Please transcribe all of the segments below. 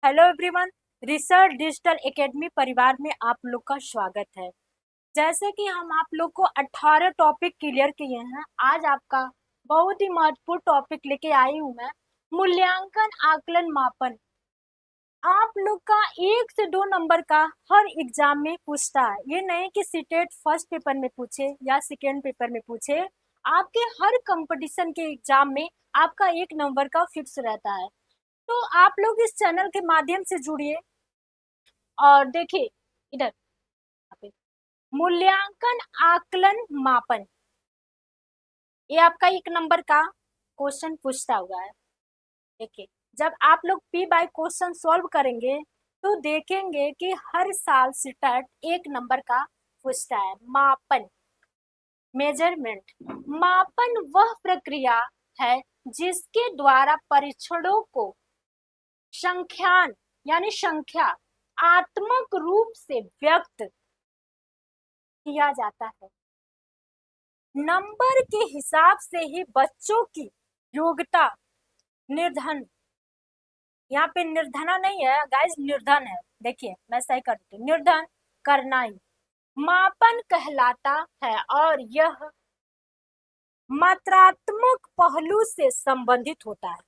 Hello everyone. Research digital academy परिवार में आप लोग का स्वागत है। जैसे कि हम आप लोग को 18 टॉपिक क्लियर किए हैं, आज आपका बहुत ही महत्वपूर्ण टॉपिक लेके आई हूं मैं, मूल्यांकन आकलन मापन। आप लोग का 1 से 2 नंबर का हर एग्जाम में पूछता है। ये नहीं कि सीटेट फर्स्ट पेपर में पूछे या सेकेंड पेपर में पूछे, आपके हर कंपटीशन के एग्जाम में आपका 1 नंबर का फिक्स रहता है। तो आप लोग इस चैनल के माध्यम से जुड़िए और देखिए इधर यहाँ पे मूल्यांकन आकलन मापन, ये आपका 1 नंबर का क्वेश्चन पूछता हुआ है। देखिए, जब आप लोग पी बाय क्वेश्चन सॉल्व करेंगे तो देखेंगे कि हर साल सिटेट 1 नंबर का पूछता है। मापन, मेजरमेंट, मापन वह प्रक्रिया है जिसके द्वारा परीक्षणों को संख्यान यानी संख्या आत्मक रूप से व्यक्त किया जाता है। नंबर के हिसाब से ही बच्चों की योग्यता निर्धन, यहाँ पे निर्धना नहीं है गाइस, निर्धन है। देखिए मैं सही कर देती हूँ, निर्धन करना ही मापन कहलाता है और यह मात्रात्मक पहलू से संबंधित होता है।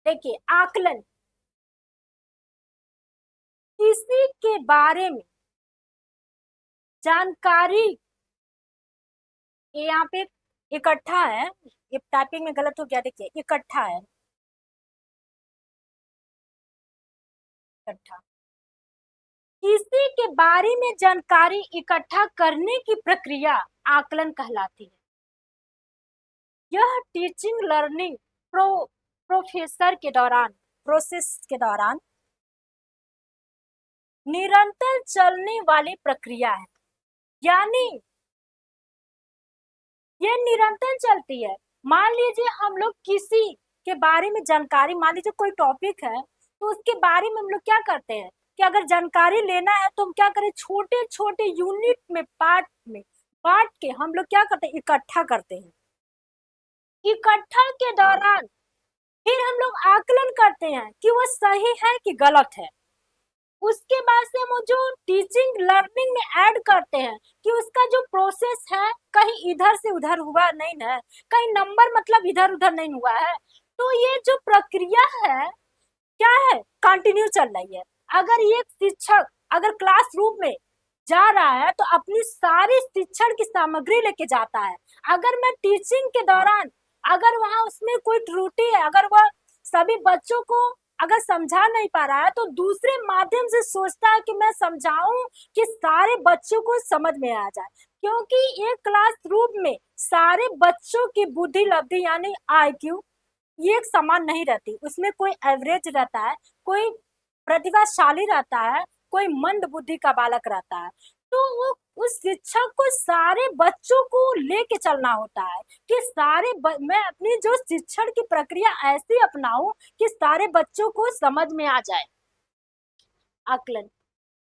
देखिए आकलन किसी के बारे में जानकारी, ये यहाँ पे इकट्ठा है, ये टाइपिंग में गलत हो गया, देखिए इकट्ठा है, इकट्ठा किसी के बारे में जानकारी इकट्ठा करने की प्रक्रिया आकलन कहलाती है। यह टीचिंग लर्निंग प्रोफेसर के दौरान प्रोसेस के दौरान निरंतर चलने वाली प्रक्रिया है, यानी ये निरंतर चलती है। मान लीजिए हम लोग किसी के बारे में जानकारी, मान लीजिए कोई टॉपिक है तो उसके बारे में हम लोग क्या करते हैं कि अगर जानकारी लेना है तो हम क्या करें, छोटे छोटे यूनिट में पार्ट में बांट के हम लोग क्या करते हैं, इकट्ठा करते हैं। इकट्ठा के दौरान फिर हम लोग आकलन करते हैं कि वो सही है कि गलत है। उसके बाद से हम जो टीचिंग लर्निंग में ऐड करते हैं कि उसका जो प्रोसेस है कहीं इधर से उधर हुआ नहीं ना, कहीं नंबर मतलब इधर उधर नहीं हुआ है। तो ये जो प्रक्रिया है क्या है, कंटिन्यू चल रही है। अगर ये शिक्षक अगर क्लासरूम में जा रहा है तो अपनी सारी शिक्षण की सामग्री लेके जाता है। अगर मैं टीचिंग के दौरान अगर वहां उसमें कोई त्रुटि है, अगर वह सभी बच्चों को अगर समझा नहीं पा रहा है तो दूसरे माध्यम से सोचता है कि मैं समझाऊं कि सारे बच्चों को समझ में आ जाए, क्योंकि एक क्लासरूम में सारे बच्चों की बुद्धि लब्धि यानी आईक्यू ये एक समान नहीं रहती। उसमें कोई एवरेज रहता है, कोई प्रतिभाशाली रहता है, कोई मंद बुद्धि का बालक रहता है। तो वो उस शिक्षक को सारे बच्चों को लेके चलना होता है कि मैं अपनी जो शिक्षण की प्रक्रिया ऐसी अपनाऊं कि सारे बच्चों को समझ में आ जाए। आकलन,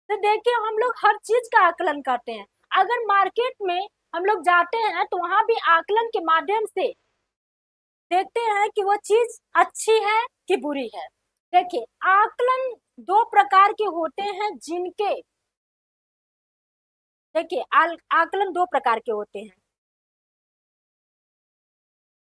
तो देखिए हम लोग हर चीज का आकलन करते हैं। अगर मार्केट में हम लोग जाते हैं तो वहां भी आकलन के माध्यम से देखते हैं कि वो चीज अच्छी है कि बुरी है। देखिए आकलन 2 प्रकार के होते हैं जिनके, देखिए आकलन 2 प्रकार के होते हैं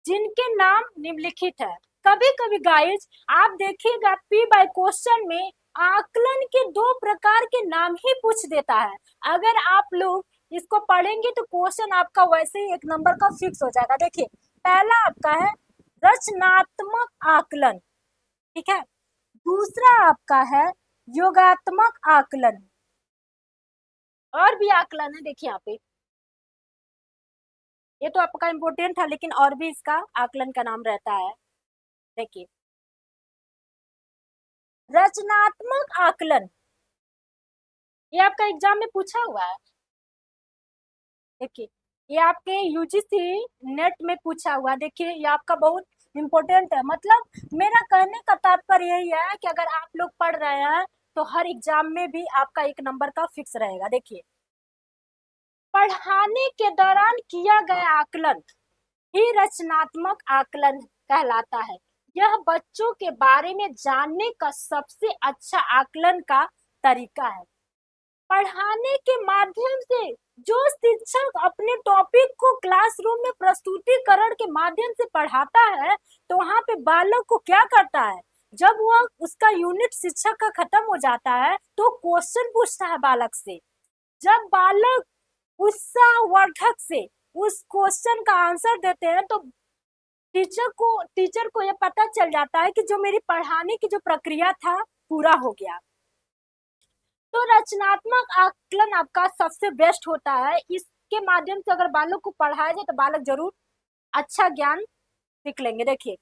जिनके नाम निम्नलिखित है। कभी कभी गाइस आप देखिएगा पी बाय क्वेश्चन में आकलन के 2 प्रकार के नाम ही पूछ देता है। अगर आप लोग इसको पढ़ेंगे तो क्वेश्चन आपका वैसे ही 1 नंबर का फिक्स हो जाएगा। देखिए पहला आपका है रचनात्मक आकलन, ठीक है। दूसरा आपका है योगात्मक आकलन। और भी आकलन है, देखिए यहाँ पे, ये तो आपका इम्पोर्टेंट था लेकिन और भी इसका आकलन का नाम रहता है। देखिए रचनात्मक आकलन, ये आपका एग्जाम में पूछा हुआ है। देखिए ये आपके यूजीसी नेट में पूछा हुआ है। देखिए ये आपका बहुत इम्पोर्टेंट है। मतलब मेरा कहने का तात्पर्य यही है कि अगर आप लोग पढ़ रहे हैं तो हर एग्जाम में भी आपका 1 नंबर का फिक्स रहेगा। देखिए पढ़ाने के दौरान किया गया आकलन ही रचनात्मक आकलन कहलाता है। यह बच्चों के बारे में जानने का सबसे अच्छा आकलन का तरीका है। पढ़ाने के माध्यम से जो शिक्षक अपने टॉपिक को क्लासरूम में प्रस्तुतिकरण के माध्यम से पढ़ाता है, तो वहां पे बालक को क्या करता है, जब वह उसका यूनिट शिक्षक का खत्म हो जाता है तो क्वेश्चन पूछता है बालक से। जब बालक उत्साहवर्धक से उस क्वेश्चन का आंसर देते हैं तो टीचर को यह पता चल जाता है कि जो मेरी पढ़ाने की जो प्रक्रिया था पूरा हो गया। तो रचनात्मक आकलन आपका सबसे बेस्ट होता है। इसके माध्यम से अगर बालक को पढ़ाया जाए तो बालक जरूर अच्छा ज्ञान सीख लेंगे। देखिए,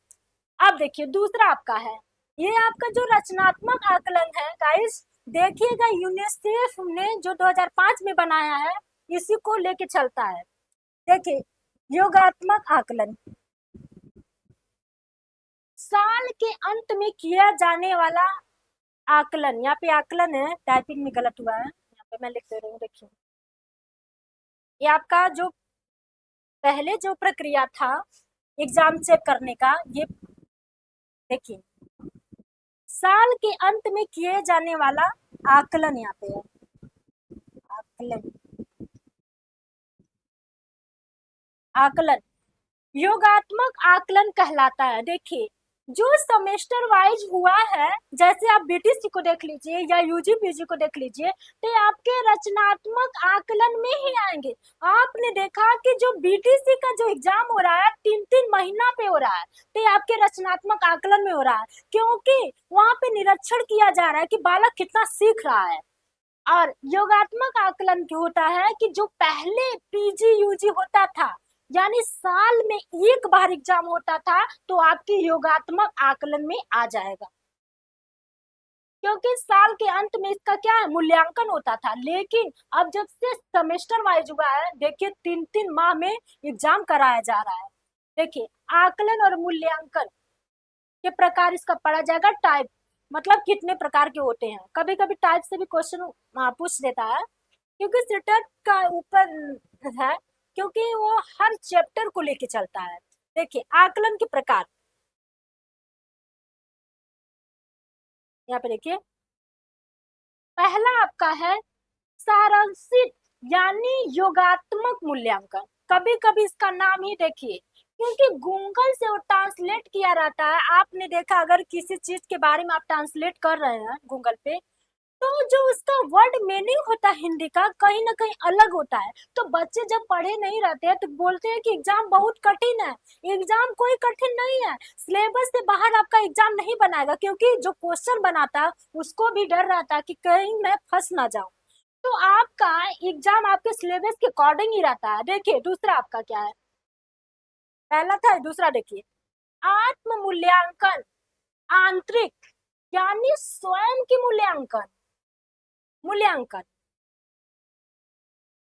अब देखिए दूसरा आपका है, ये आपका जो रचनात्मक आकलन है गाइस, देखिएगा यूनिसेफ ने जो 2005 में बनाया है इसी को लेके चलता है। देखिए, योगात्मक आकलन साल के अंत में किया जाने वाला आकलन। यहाँ पे आकलन है, टाइपिंग में गलत हुआ है, यहाँ पे मैं लिख दे रही हूँ। देखिए, ये आपका जो पहले जो प्रक्रिया था एग्जाम चेक करने का, ये देखिए साल के अंत में किए जाने वाला आकलन यहाँ पे है। आकलन, आकलन योगात्मक आकलन कहलाता है। देखिए, जो सेमेस्टर वाइज हुआ है, जैसे आप बीटीसी को देख लीजिए या यूजी पीजी को देख लीजिए, तो ये आपके रचनात्मक आकलन में ही आएंगे। आपने देखा कि जो बीटीसी का जो एग्जाम हो रहा है 3-3 महीना पे हो रहा है, तो ये आपके रचनात्मक आकलन में हो रहा है, क्योंकि वहां पे निरीक्षण किया जा रहा है कि बालक कितना सीख रहा है। और योगात्मक आकलन क्या होता है कि जो पहले पीजी यूजी होता था, यानी साल में एक बार एग्जाम होता था, तो आपके योगात्मक आकलन में आ जाएगा, क्योंकि साल के अंत में इसका क्या है, मूल्यांकन होता था। लेकिन अब जब से सेमेस्टर वाइज हुआ है, देखिए 3-3 माह में एग्जाम कराया जा रहा है। देखिए, आकलन और मूल्यांकन के प्रकार इसका पढ़ा जाएगा। टाइप मतलब कितने प्रकार के होते हैं, कभी कभी टाइप से भी क्वेश्चन पूछ देता है, क्योंकि सीटेट का ऊपर है, क्योंकि वो हर चैप्टर को लेके चलता है। देखिए, आकलन के प्रकार यहाँ पे देखिए, पहला आपका है सारांशित यानी योगात्मक मूल्यांकन। कभी कभी इसका नाम ही देखिए, क्योंकि गूगल से वो ट्रांसलेट किया रहता है। आपने देखा, अगर किसी चीज के बारे में आप ट्रांसलेट कर रहे हैं गूगल पे, तो जो उसका वर्ड मीनिंग होता है हिंदी का, कहीं ना कहीं अलग होता है। तो बच्चे जब पढ़े नहीं रहते हैं तो बोलते हैं कि एग्जाम बहुत कठिन है। एग्जाम कोई कठिन नहीं है, सिलेबस से बाहर आपका एग्जाम नहीं बनाएगा, क्योंकि जो क्वेश्चन बनाता उसको भी डर रहता है कि कहीं मैं फंस ना जाऊं। तो आपका एग्जाम आपके सिलेबस के अकॉर्डिंग ही रहता है। देखिए, दूसरा आपका क्या है, पहला था, दूसरा देखिए, आत्म मूल्यांकन आंतरिक यानी स्वयं की मूल्यांकन। मूल्यांकन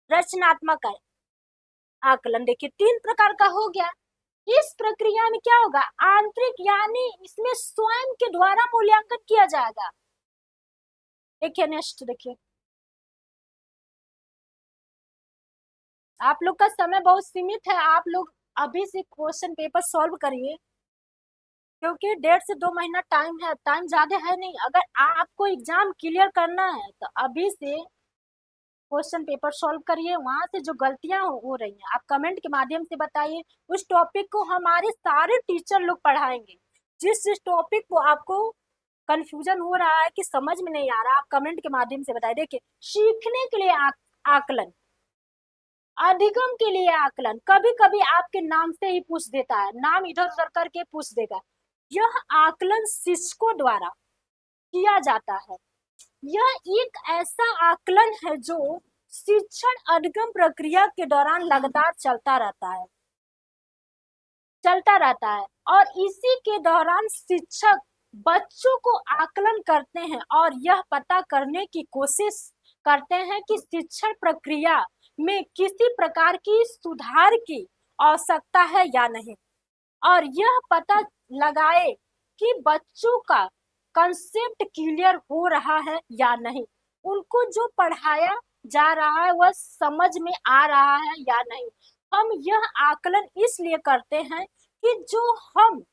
रचनात्मक है आकलन, देखिए 3 प्रकार का हो गया। इस प्रक्रिया में क्या होगा, आंतरिक यानी इसमें स्वयं के द्वारा मूल्यांकन किया जाएगा। देखिए नेक्स्ट, देखिए आप लोग का समय बहुत सीमित है, आप लोग अभी से क्वेश्चन पेपर सॉल्व करिए, क्योंकि 1.5 से 2 महीना टाइम है, टाइम ज्यादा है नहीं। अगर आपको एग्जाम क्लियर करना है तो अभी से क्वेश्चन पेपर सॉल्व करिए। वहां से जो गलतियां हो रही हैं आप कमेंट के माध्यम से बताइए। उस टॉपिक को हमारे सारे टीचर लोग पढ़ाएंगे। जिस जिस टॉपिक को आपको कंफ्यूजन हो रहा है कि समझ में नहीं आ रहा, आप कमेंट के माध्यम से बताइए। देखिए, सीखने के लिए आकलन, अधिगम के लिए आकलन, कभी कभी आपके नाम से ही पूछ देता है, नाम इधर उधर करके पूछ देगा। यह आकलन शिक्षकों द्वारा किया जाता है। यह एक ऐसा आकलन है जो शिक्षण अधिगम प्रक्रिया के दौरान लगातार चलता रहता है और इसी के दौरान शिक्षक बच्चों को आकलन करते हैं और यह पता करने की कोशिश करते हैं कि शिक्षण प्रक्रिया में किसी प्रकार की सुधार की आवश्यकता है या नहीं, और यह पता लगाए कि बच्चों का कंसेप्ट क्लियर हो रहा है या नहीं, उनको जो पढ़ाया जा रहा है वह समझ में आ रहा है या नहीं। हम यह आकलन इसलिए करते हैं कि जो हम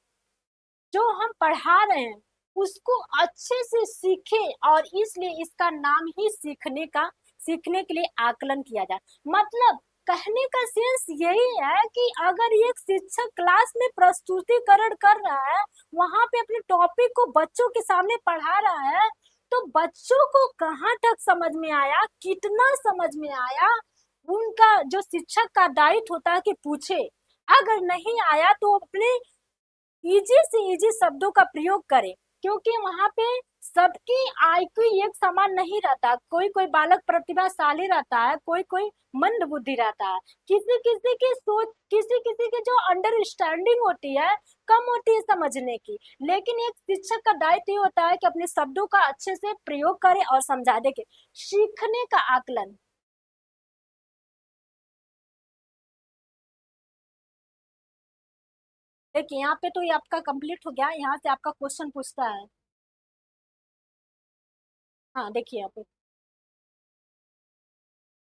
जो हम पढ़ा रहे हैं उसको अच्छे से सीखे, और इसलिए इसका नाम ही सीखने के लिए आकलन किया जाए। मतलब कहने का सेंस यही है कि अगर एक शिक्षक क्लास में प्रस्तुतिकरण कर रहा है, वहां पे अपने टॉपिक को बच्चों के सामने पढ़ा रहा है, तो बच्चों को कहाँ तक समझ में आया, कितना समझ में आया, उनका जो शिक्षक का दायित्व होता है कि पूछे। अगर नहीं आया तो अपने इजी से इजी शब्दों का प्रयोग करें, क्योंकि वहां पे सबकी आईक्यू एक समान नहीं रहता। कोई कोई बालक प्रतिभाशाली रहता है, कोई कोई मंद बुद्धि रहता है, किसी किसी की सोच, किसी किसी की जो अंडरस्टैंडिंग होती है कम होती है समझने की। लेकिन एक शिक्षक का दायित्व ये होता है कि अपने शब्दों का अच्छे से प्रयोग करे और समझा दे के सीखने का आकलन। देखिए यहाँ पे तो ये आपका कंप्लीट हो गया, यहाँ से आपका क्वेश्चन पूछता है। हाँ देखिए यहाँ पे,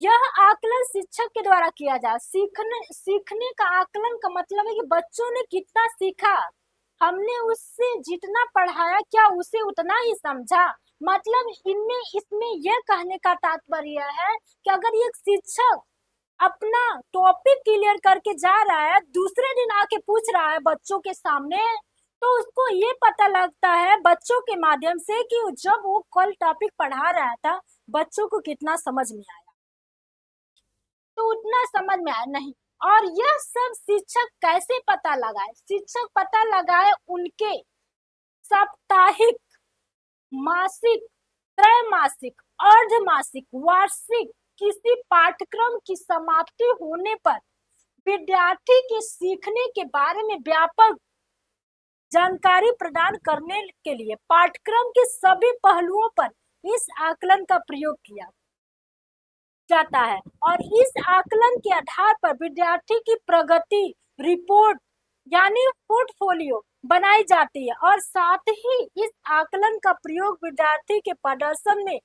यह आकलन शिक्षक के द्वारा किया जाए। सीखने का आकलन का मतलब है कि बच्चों ने कितना सीखा, हमने उससे जितना पढ़ाया क्या उसे उतना ही समझा। मतलब इनमें इसमें यह कहने का तात्पर्य है कि अगर एक शिक्षक अपना टॉपिक क्लियर करके जा रहा है, दूसरे दिन आके पूछ रहा है बच्चों के सामने, तो उसको ये पता लगता है बच्चों के माध्यम से कि जब वो कल टॉपिक पढ़ा रहा था बच्चों को कितना समझ में आया, तो उतना समझ में आया नहीं। और यह सब शिक्षक कैसे पता लगाए? शिक्षक पता लगाए उनके साप्ताहिक, मासिक, त्रैमासिक, अर्धमासिक, वार्षिक किसी पाठ्यक्रम की समाप्ति होने पर विद्यार्थी के सीखने के बारे में व्यापक जानकारी प्रदान करने के लिए पाठ्यक्रम के सभी पहलुओं पर इस आकलन का प्रयोग किया जाता है। और इस आकलन के आधार पर विद्यार्थी की प्रगति रिपोर्ट यानी पोर्टफोलियो बनाई जाती है, और साथ ही इस आकलन का प्रयोग विद्यार्थी के प्रदर्शन में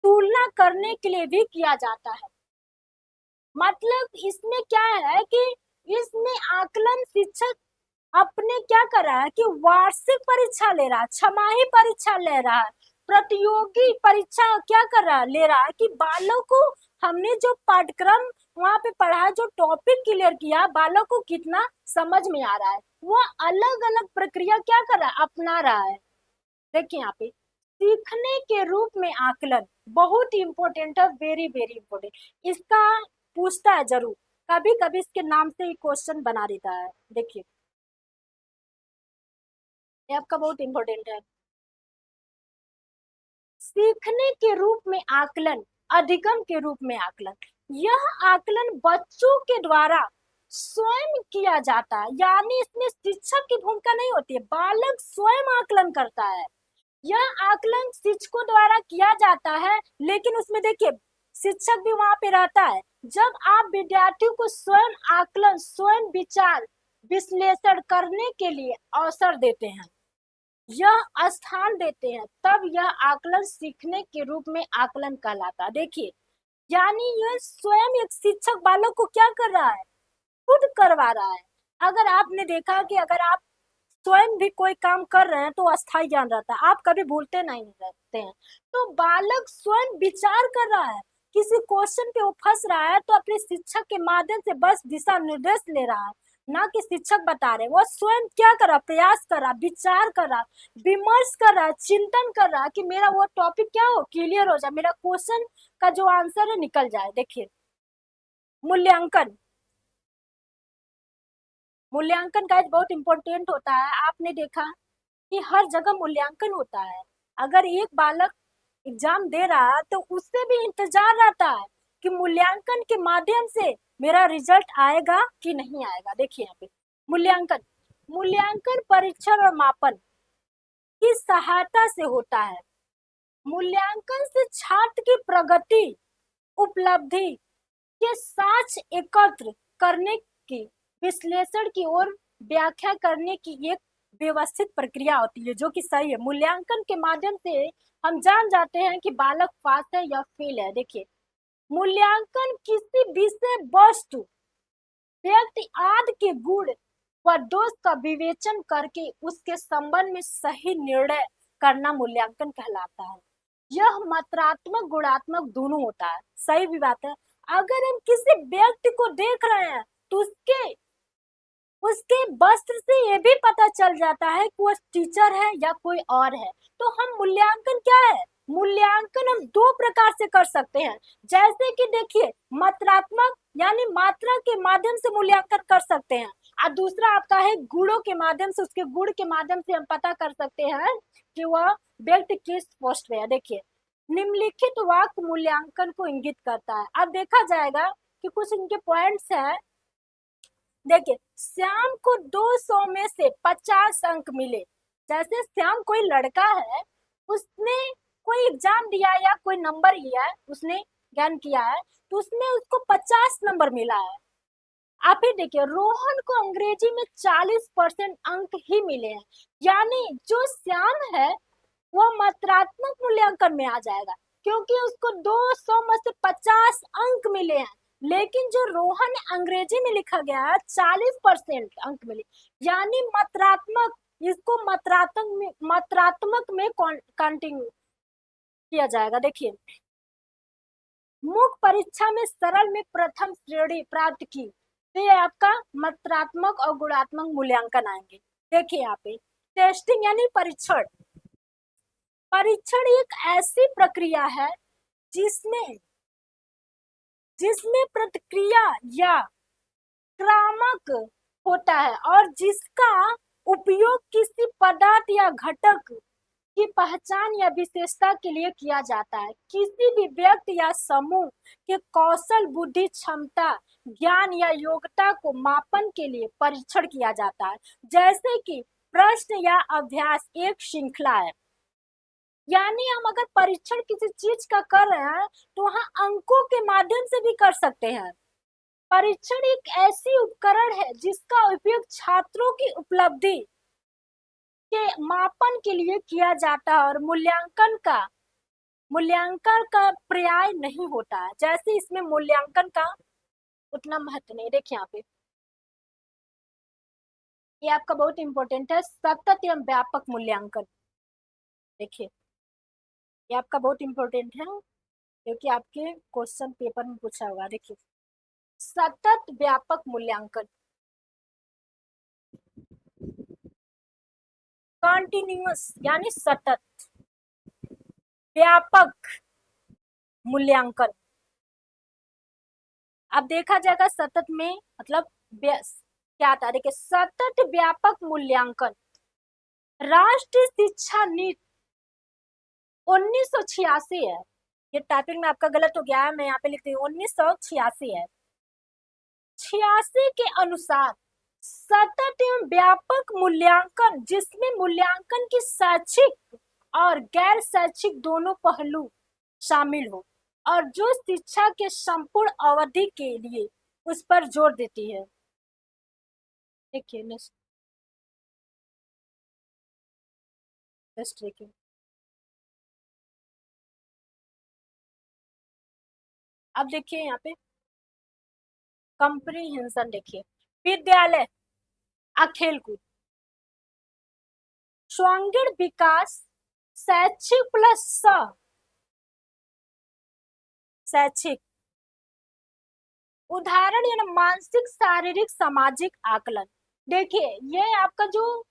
तुलना करने के लिए भी किया जाता है। मतलब इसमें क्या है कि इसमें आकलन शिक्षक अपने क्या कर रहा है कि वार्षिक परीक्षा ले रहा है, छमाही परीक्षा ले रहा है, प्रतियोगी परीक्षा क्या कर रहा है, ले रहा है कि बालों को हमने जो पाठ्यक्रम वहां पे पढ़ा, जो टॉपिक क्लियर किया, बालों को कितना समझ में आ रहा है, वो अलग अलग प्रक्रिया क्या कर रहा है, अपना रहा है। देखिए यहाँ पे सीखने के रूप में आकलन बहुत ही इंपॉर्टेंट है, वेरी वेरी इंपॉर्टेंट। इसका पूछता है जरूर, कभी कभी इसके नाम से ही क्वेश्चन बना देता है। देखिए ये आपका बहुत इंपॉर्टेंट है। सीखने के रूप में आकलन, अधिगम के रूप में आकलन, यह आकलन बच्चों के द्वारा स्वयं किया जाता है, यानी इसमें शिक्षक की भूमिका नहीं होती है, बालक स्वयं आकलन करता है। यह आकलन शिक्षकों द्वारा किया जाता है, लेकिन उसमें देखिए शिक्षक भी वहां पे रहता है। जब आप विद्यार्थियों को स्वयं आकलन, स्वयं विचार विश्लेषण करने के लिए अवसर देते हैं, यह स्थान देते हैं, तब यह आकलन सीखने के रूप में आकलन कहलाता। देखिए यानी यह स्वयं एक शिक्षक बालक को क्या कर रहा है, खुद करवा रहा है। अगर आपने देखा कि अगर आप स्वयं भी कोई काम कर रहे हैं तो अस्थायी ज्ञान रहता है, आप कभी भूलते नहीं रहते हैं। तो बालक स्वयं विचार कर रहा है, किसी क्वेश्चन पे वो फंस रहा है तो अपने शिक्षक के माध्यम से बस दिशा निर्देश ले रहा है, ना कि शिक्षक बता रहे। वो स्वयं क्या कर रहा, प्रयास कर रहा, विचार कर रहा, विमर्श कर रहा, चिंतन कर रहा कि मेरा वो टॉपिक क्या हो, क्लियर हो जाए, मेरा क्वेश्चन का जो आंसर है निकल जाए। देखिए मूल्यांकन, मूल्यांकन का बहुत इंपॉर्टेंट होता है। आपने देखा कि हर जगह मूल्यांकन होता है। अगर एक बालक एग्जाम दे रहा है तो उससे भी इंतजार रहता है कि मूल्यांकन के माध्यम से मेरा रिजल्ट आएगा कि नहीं आएगा। देखिए यहाँ पे मूल्यांकन, मूल्यांकन परीक्षण और मापन की सहायता से होता है। मूल्यांकन से छात्र की प्रगति, उपलब्धि के साक्ष्य एकत्र करने की, विश्लेषण की और व्याख्या करने की एक व्यवस्थित प्रक्रिया होती है, जो कि सही है। मूल्यांकन के माध्यम से हम जान जाते हैं कि बालक पास है या फेल है। देखिए मूल्यांकन किसी विषय, वस्तु, व्यक्ति आदि के गुण वह दोष का विवेचन करके उसके संबंध में सही निर्णय करना मूल्यांकन कहलाता है। यह मात्रात्मक गुणात्मक दोनों होता है। सही भी बात है। अगर हम किसी व्यक्ति को देख रहे हैं तो उसके वस्त्र से ये भी पता चल जाता है कि वो टीचर है या कोई और है। तो हम मूल्यांकन क्या है, मूल्यांकन हम दो प्रकार से कर सकते हैं। जैसे कि देखिए, मात्रात्मक यानी मात्रा के माध्यम से मूल्यांकन कर सकते हैं, और दूसरा आपका है गुणों के माध्यम से, उसके गुण के माध्यम से हम पता कर सकते हैं कि वह व्यक्ति किस पोस्ट पे है। देखिए, निम्नलिखित वाक्य मूल्यांकन को इंगित करता है। अब देखा जाएगा कि कुछ इनके पॉइंट्स हैं। देखिए, श्याम को 200 में से 50 अंक मिले। जैसे श्याम कोई लड़का है, उसने कोई एग्जाम दिया या कोई नंबर लिया है, उसने ज्ञान किया है, तो उसमें उसको 50 नंबर मिला है। आप ही देखिए, रोहन को अंग्रेजी में 40% अंक ही मिले हैं। यानी जो श्याम है वो मात्रात्मक मूल्यांकन में आ जाएगा, क्योंकि उसको 200 में से 50 अंक मिले हैं। लेकिन जो रोहन अंग्रेजी में लिखा गया है 40% अंक मिले, यानी मात्रात्मक, इसको मात्रात्मक में कंटिन्यू किया जाएगा। देखिए, मुख्य परीक्षा में सरल में प्रथम श्रेणी प्राप्त की, तो ये आपका मात्रात्मक और गुणात्मक मूल्यांकन आएंगे। देखिए यहाँ पे टेस्टिंग यानी परीक्षण। परीक्षण एक ऐसी प्रक्रिया है जिसमें जिसमें प्रतिक्रिया या क्रामक होता है और जिसका उपयोग किसी पदार्थ या घटक की पहचान या विशेषता के लिए किया जाता है। किसी भी व्यक्ति या समूह के कौशल, बुद्धि, क्षमता, ज्ञान या योग्यता को मापन के लिए परीक्षण किया जाता है। जैसे कि प्रश्न या अभ्यास एक श्रृंखला है। यानी हम अगर परीक्षण किसी चीज का कर रहे हैं तो वहां अंकों के माध्यम से भी कर सकते हैं। परीक्षण एक ऐसी उपकरण है जिसका उपयोग छात्रों की उपलब्धि के मापन के लिए किया जाता है और मूल्यांकन का पर्याय नहीं होता है। जैसे इसमें मूल्यांकन का उतना महत्व नहीं। देखिए यहाँ पे ये आपका बहुत इंपॉर्टेंट है, सतत एवं व्यापक मूल्यांकन। देखिए, ये आपका बहुत इंपॉर्टेंट है क्योंकि आपके क्वेश्चन पेपर में पूछा होगा। देखिए, सतत व्यापक मूल्यांकन, कॉन्टिन्यूअस यानी सतत, व्यापक मूल्यांकन। अब देखा जाएगा सतत में मतलब क्या आता है। देखिए, सतत व्यापक मूल्यांकन राष्ट्रीय शिक्षा नीति 1986 है। ये टाइपिंग में आपका गलत हो गया है, मैं यहाँ पे लिखती हूँ 1986 है। 86 के अनुसार सतत एवं व्यापक मूल्यांकन, जिसमें मूल्यांकन की शैक्षिक और गैर शैक्षिक दोनों पहलू शामिल हो और जो शिक्षा के संपूर्ण अवधि के लिए उस पर जोर देती है। देखिए नेक्स्ट देखिए, अब देखिए यहाँ पे कंप्रीहेंशन। देखिए, विद्यालय और खेलकूद, स्वांगीण विकास, शैक्षिक प्लस शैक्षिक, उदाहरण यानी मानसिक, शारीरिक, सामाजिक आकलन। देखिए, ये आपका जो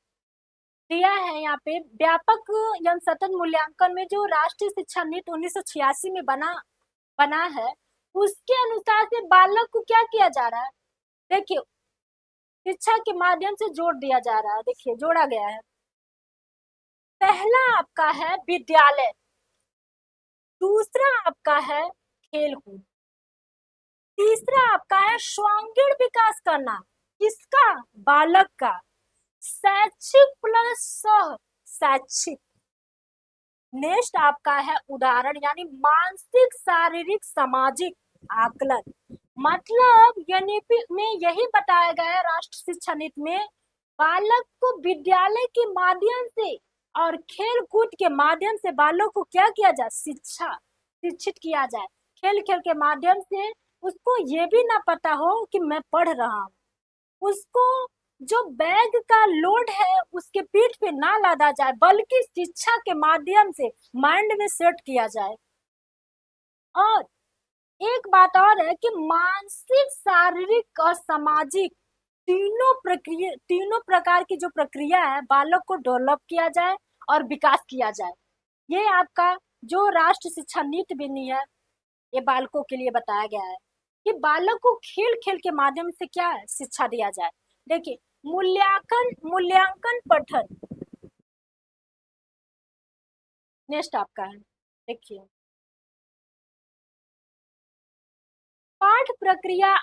दिया है यहाँ पे व्यापक एवं सतत मूल्यांकन में जो राष्ट्रीय शिक्षा नीति 1986 में बना है, उसके अनुसार से बालक को क्या किया जा रहा है। देखिए, शिक्षा के माध्यम से जोड़ दिया जा रहा है। देखिए, जोड़ा गया है। पहला आपका है विद्यालय, दूसरा आपका है खेलकूद, तीसरा आपका है स्वांगीण विकास करना, किसका, बालक का, शैक्षिक प्लस शैक्षिक। नेक्स्ट आपका है उदाहरण यानी मानसिक, शारीरिक, सामाजिक आकलन। मतलब एनईपी में यही बताया गया है राष्ट्रीय शिक्षा नीति में, बालक को विद्यालय के माध्यम से और खेल कूद के माध्यम से बालक को क्या किया जाए, शिक्षित किया जाए। खेल खेल के माध्यम से उसको ये भी ना पता हो कि मैं पढ़ रहा हूँ, उसको जो बैग का लोड है उसके पीठ पे ना लादा जाए, बल्कि शिक्षा के माध्यम से माइंड में सेट किया जाए। और एक बात और है कि मानसिक, शारीरिक और सामाजिक तीनों प्रकार की जो प्रक्रिया है बालक को डेवलप किया जाए और विकास किया जाए। ये आपका जो राष्ट्र शिक्षा नीति बनी है, ये बालकों के लिए बताया गया है कि बालक को खेल खेल के माध्यम से क्या है शिक्षा दिया जाए। देखिए, मूल्यांकन मूल्यांकन पठन नेक्स्ट आपका है। देखिए, पाठ प्रक्रिया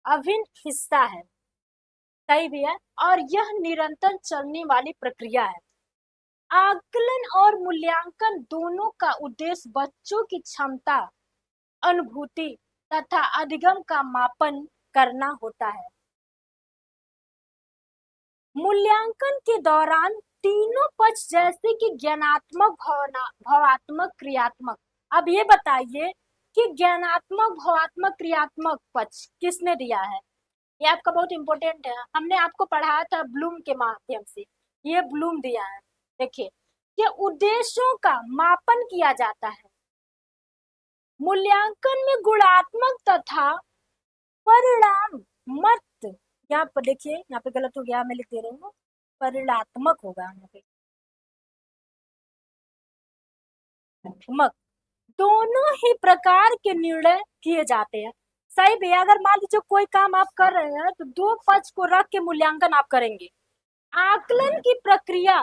अभिन्न हिस्सा है, सही भी है, और यह निरंतर चलने वाली प्रक्रिया है। आकलन और मूल्यांकन दोनों का उद्देश्य बच्चों की क्षमता, अनुभूति तथा अधिगम का मापन करना होता है। मूल्यांकन के दौरान तीनों पक्ष जैसे कि ज्ञानात्मक, भावात्मक, क्रियात्मक। अब ये बताइए कि ज्ञानात्मक, भावात्मक, क्रियात्मक पक्ष किसने दिया है? ये आपका बहुत इंपॉर्टेंट है, हमने आपको पढ़ाया था ब्लूम के माध्यम से, ये ब्लूम दिया है। देखिए, ये उद्देश्यों का मापन किया जाता है। मूल्यांकन में गुणात्मक तथा परिणाम मत, यहाँ पर देखिए, यहाँ पे गलत हो गया, मैं लिख दे रही हूँ, परिणात्मक होगा यहाँ पे, मक, दोनों ही प्रकार के निर्णय किए जाते हैं। सही भी है, अगर मान लीजिए कोई काम आप कर रहे हैं तो दो पक्ष को रख के मूल्यांकन आप करेंगे। आकलन की प्रक्रिया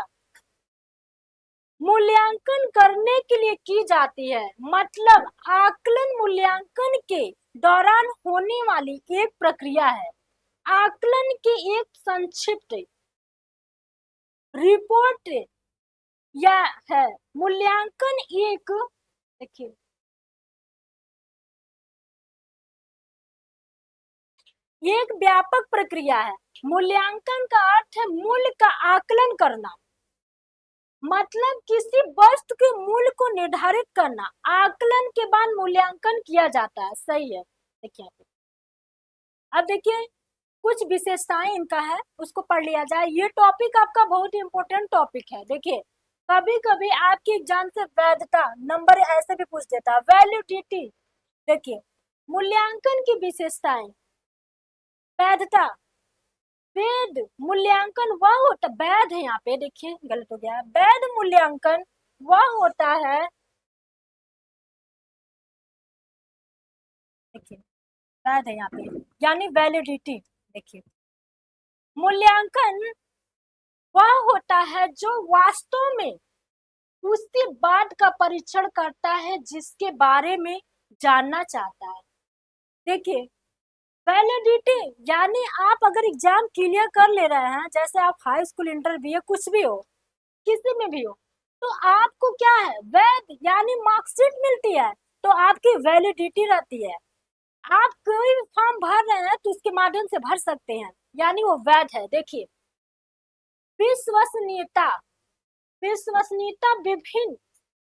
मूल्यांकन करने के लिए की जाती है, मतलब आकलन मूल्यांकन के दौरान होने वाली एक प्रक्रिया है। आकलन की एक संक्षिप्त रिपोर्ट या है। मूल्यांकन एक, देखिए, ये एक व्यापक प्रक्रिया है। मूल्यांकन का अर्थ है मूल्य का आकलन करना, मतलब किसी वस्तु के मूल्य को निर्धारित करना। आकलन के बाद मूल्यांकन किया जाता है, सही है। देखिए, अब देखिए कुछ विशेषताएं इनका है, उसको पढ़ लिया जाए। ये टॉपिक आपका बहुत इंपॉर्टेंट टॉपिक है। देखिए, कभी कभी आपके एग्जाम से वैधता नंबर ऐसे भी पूछ देता है, वैलिडिटी। देखिए, मूल्यांकन की विशेषताएं, वैधता, वैध मूल्यांकन वह होता, वैध है यहाँ पे, देखिए गलत हो गया, वैध मूल्यांकन वह होता है, देखिए वैध है यहाँ पे, यानी वैलिडिटी। देखिए, मूल्यांकन वह होता है जो वास्तव में उसके बाद का परीक्षण करता है जिसके बारे में जानना चाहता है। देखिए, वैलिडिटी यानी आप अगर एग्जाम क्लियर कर ले रहे हैं, जैसे आप हाई स्कूल, इंटरव्यू, कुछ भी हो, किसी में भी हो, तो आपको क्या है, वैध यानी मार्कशीट मिलती है, तो आपकी वैलिडिटी रहती है। आप कोई भी फॉर्म भर रहे हैं तो उसके माध्यम से भर सकते हैं, यानी वो वैध है। देखिए, विश्वसनीयता, विश्वसनीयता विभिन्न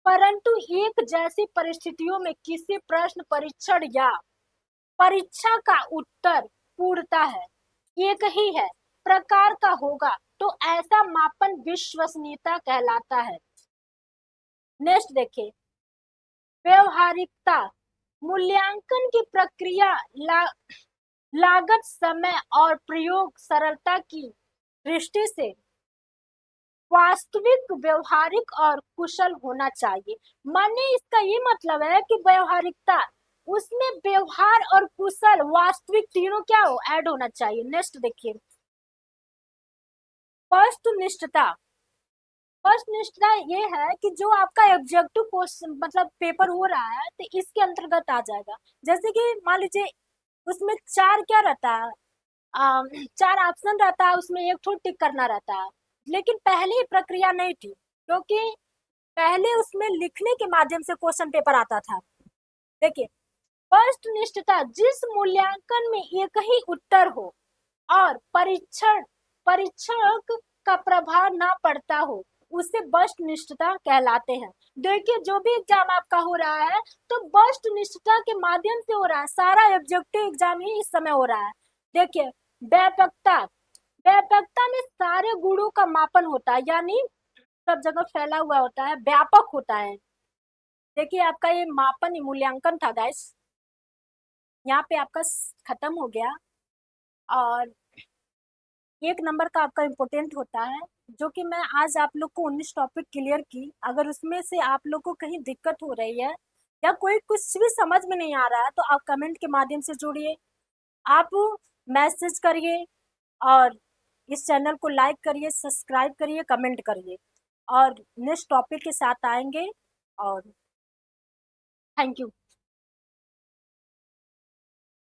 परंतु एक जैसी परिस्थितियों में किसी प्रश्न, परीक्षण या परीक्षा का उत्तर पूर्णता है एक ही है प्रकार का होगा तो ऐसा मापन विश्वसनीयता कहलाता है। नेक्स्ट देखिए, व्यवहारिकता, मूल्यांकन की प्रक्रिया लागत, समय और प्रयोग सरलता की दृष्टि से वास्तविक, व्यवहारिक और कुशल होना चाहिए। माने इसका ये मतलब है कि व्यवहारिकता, उसमें व्यवहार और कुशल, वास्तविक तीनों क्या हो, ऐड होना चाहिए। नेक्स्ट देखिए, वस्तुनिष्ठता। वस्तुनिष्ठता ये है कि जो आपका ऑब्जेक्टिव क्वेश्चन मतलब पेपर हो रहा है तो इसके अंतर्गत आ जाएगा। जैसे कि मान लीजिए उसमें चार क्या रहता है, चार ऑप्शन रहता है, उसमें एक ठो टिक करना रहता है, लेकिन पहले प्रक्रिया नहीं थी, क्योंकि पहले उसमें लिखने के माध्यम से क्वेश्चन पेपर आता था। देखिए, वस्तुनिष्ठता, जिस मूल्यांकन में एक ही उत्तर हो और परीक्षक का प्रभाव ना पड़ता हो, उसे वस्तुनिष्ठता कहलाते हैं। देखिए, जो भी एग्जाम आपका हो रहा है तो वस्तुनिष्ठता के माध्यम से हो रहा है, सारा ऑब्जेक्टिव एग्जाम ही इस समय हो रहा है। देखिए, व्यापकता, व्यापकता में सारे गुणों का मापन होता है, यानी सब जगह फैला हुआ होता है, व्यापक होता है। देखिए आपका ये मापन मूल्यांकन था गाइस, यहाँ पे आपका खत्म हो गया। और 1 नंबर का आपका इम्पोर्टेंट होता है, जो कि मैं आज आप लोग को 19 टॉपिक क्लियर की। अगर उसमें से आप लोग को कहीं दिक्कत हो रही है या कोई कुछ भी समझ में नहीं आ रहा है, तो आप कमेंट के माध्यम से जुड़िए, आप मैसेज करिए, और इस चैनल को लाइक करिए, सब्सक्राइब करिए, कमेंट करिए, और नेक्स्ट टॉपिक के साथ आएंगे। और थैंक यू।